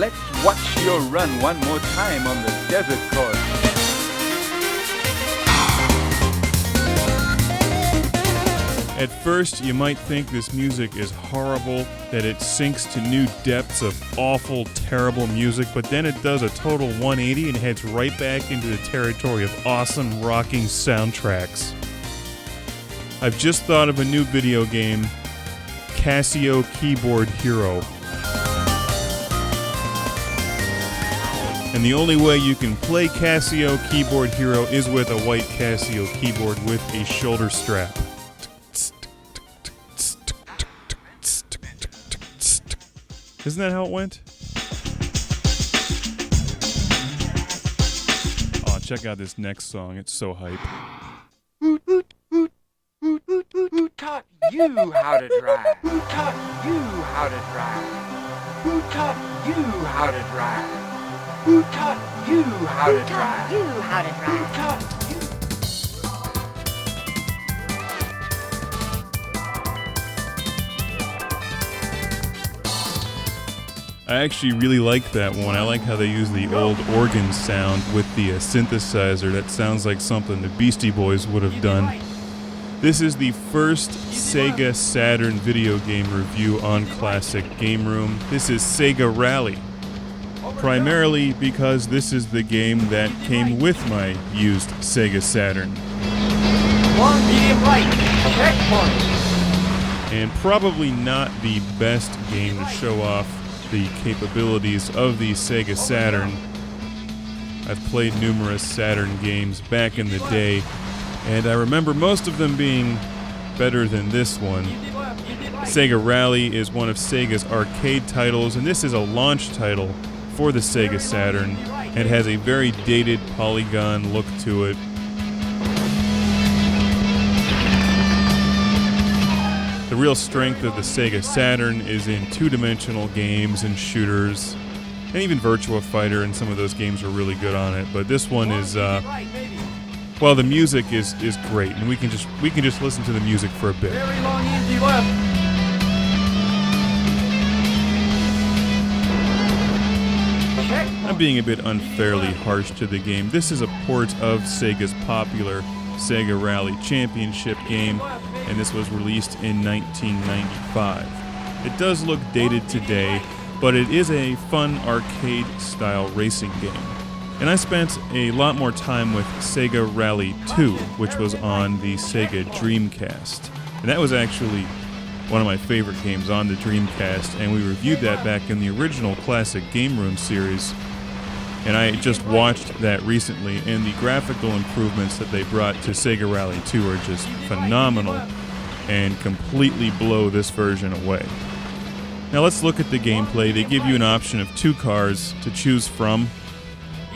let's watch your run one more time on the desert course. At first, you might think this music is horrible, that it sinks to new depths of awful, terrible music, but then it does a total 180 and heads right back into the territory of awesome, rocking soundtracks. I've just thought of a new video game, Casio Keyboard Hero. And the only way you can play Casio Keyboard Hero is with a white Casio keyboard with a shoulder strap. Isn't that how it went? Oh, check out this next song. It's so hype. Who taught you how to drive? Who taught you how to drive? Who taught you how to drive? Who taught you how to drive? You how to drive? Who taught you? I actually really like that one. I like how they use the old organ sound with the synthesizer. That sounds like something the Beastie Boys would have done. This is the first Sega Saturn video game review on Classic Game Room. This is Sega Rally. Primarily because this is the game that came with my used Sega Saturn. Long, medium, right. Checkpoint. And probably not the best game to show off the capabilities of the Sega Saturn. I've played numerous Saturn games back in the day, and I remember most of them being better than this one. Sega Rally is one of Sega's arcade titles, and this is a launch title for the Sega Saturn, and has a very dated polygon look to it. The real strength of the Sega Saturn is in two-dimensional games and shooters, and even Virtua Fighter, and some of those games are really good on it. But this one is, well, the music is great, and we can just listen to the music for a bit. Very long, easy left. I'm being a bit unfairly harsh to the game. This is a port of Sega's popular Sega Rally Championship game, and this was released in 1995. It does look dated today, but it is a fun arcade-style racing game. And I spent a lot more time with Sega Rally 2, which was on the Sega Dreamcast. And that was actually one of my favorite games on the Dreamcast, and we reviewed that back in the original Classic Game Room series. And I just watched that recently, and the graphical improvements that they brought to Sega Rally 2 are just phenomenal and completely blow this version away. Now let's look at the gameplay. They give you an option of 2 cars to choose from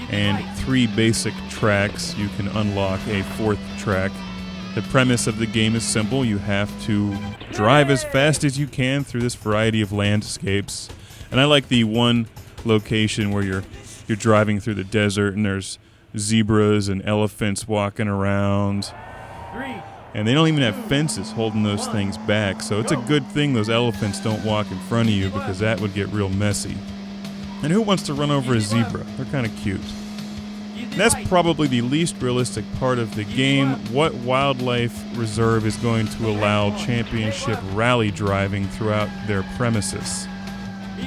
and 3 basic tracks. You can unlock a 4th track. The premise of the game is simple. You have to drive as fast as you can through this variety of landscapes. And I like the one location where you're driving through the desert and there's zebras and elephants walking around. And they don't even have fences holding those things back, so it's a good thing those elephants don't walk in front of you, because that would get real messy. And who wants to run over a zebra? They're kind of cute. And that's probably the least realistic part of the game. What wildlife reserve is going to allow championship rally driving throughout their premises?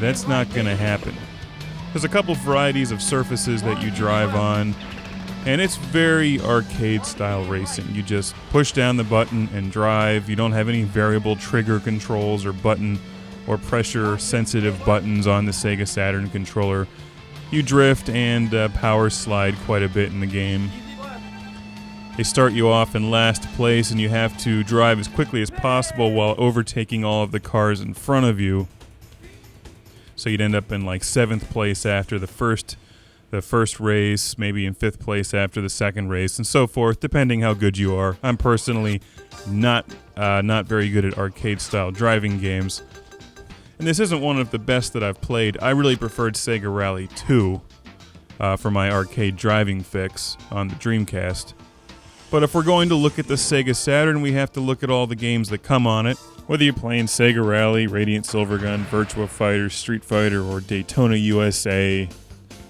That's not going to happen. There's a couple varieties of surfaces that you drive on, and it's very arcade-style racing. You just push down the button and drive. You don't have any variable trigger controls or button or pressure-sensitive buttons on the Sega Saturn controller. You drift and power slide quite a bit in the game. They start you off in last place, and you have to drive as quickly as possible while overtaking all of the cars in front of you. So you'd end up in like 7th place after the first race, maybe in 5th place after the second race, and so forth, depending how good you are. I'm personally not very good at arcade-style driving games, and this isn't one of the best that I've played. I really preferred Sega Rally 2 for my arcade driving fix on the Dreamcast. But if we're going to look at the Sega Saturn, we have to look at all the games that come on it. Whether you're playing Sega Rally, Radiant Silvergun, Virtua Fighter, Street Fighter, or Daytona USA,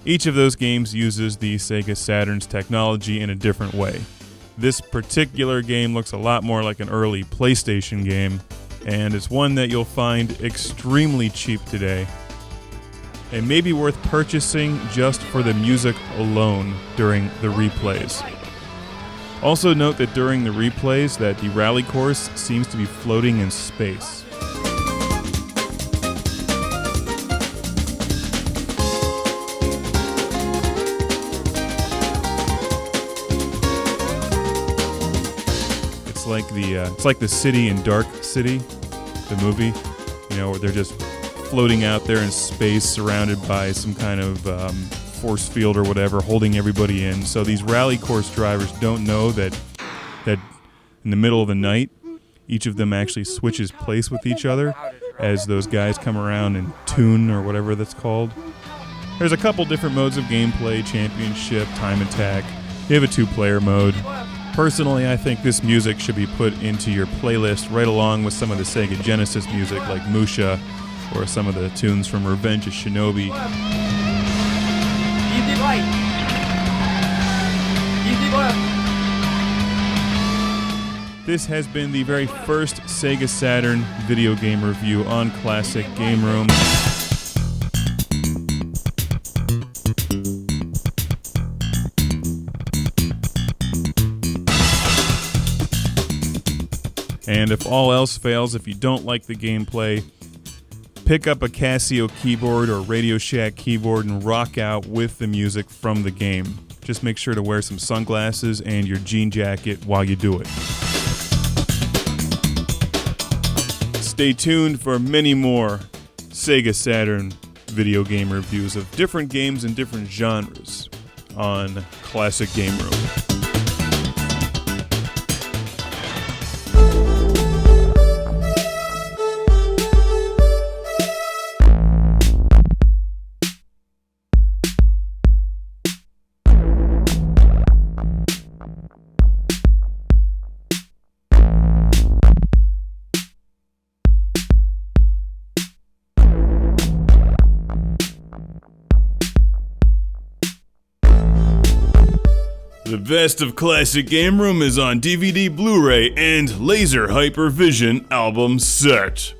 each of those games uses the Sega Saturn's technology in a different way. This particular game looks a lot more like an early PlayStation game, and it's one that you'll find extremely cheap today, and may be worth purchasing just for the music alone during the replays. Also note that during the replays that the rally course seems to be floating in space. It's like the city in Dark City, the movie, where they're just floating out there in space surrounded by some kind of force field or whatever, holding everybody in. So these rally course drivers don't know that in the middle of the night, each of them actually switches place with each other as those guys come around and tune or whatever that's called. There's a couple different modes of gameplay: championship, time attack. You have a 2-player mode. Personally, I think this music should be put into your playlist right along with some of the Sega Genesis music like Musha or some of the tunes from Revenge of Shinobi. Easy right. Easy left. This has been the very first Sega Saturn video game review on Classic Game Room. And if all else fails, if you don't like the gameplay, pick up a Casio keyboard or Radio Shack keyboard and rock out with the music from the game. Just make sure to wear some sunglasses and your jean jacket while you do it. Stay tuned for many more Sega Saturn video game reviews of different games and different genres on Classic Game Room. The best of Classic Game Room is on DVD, Blu-ray, and Laser Hyper Vision album set.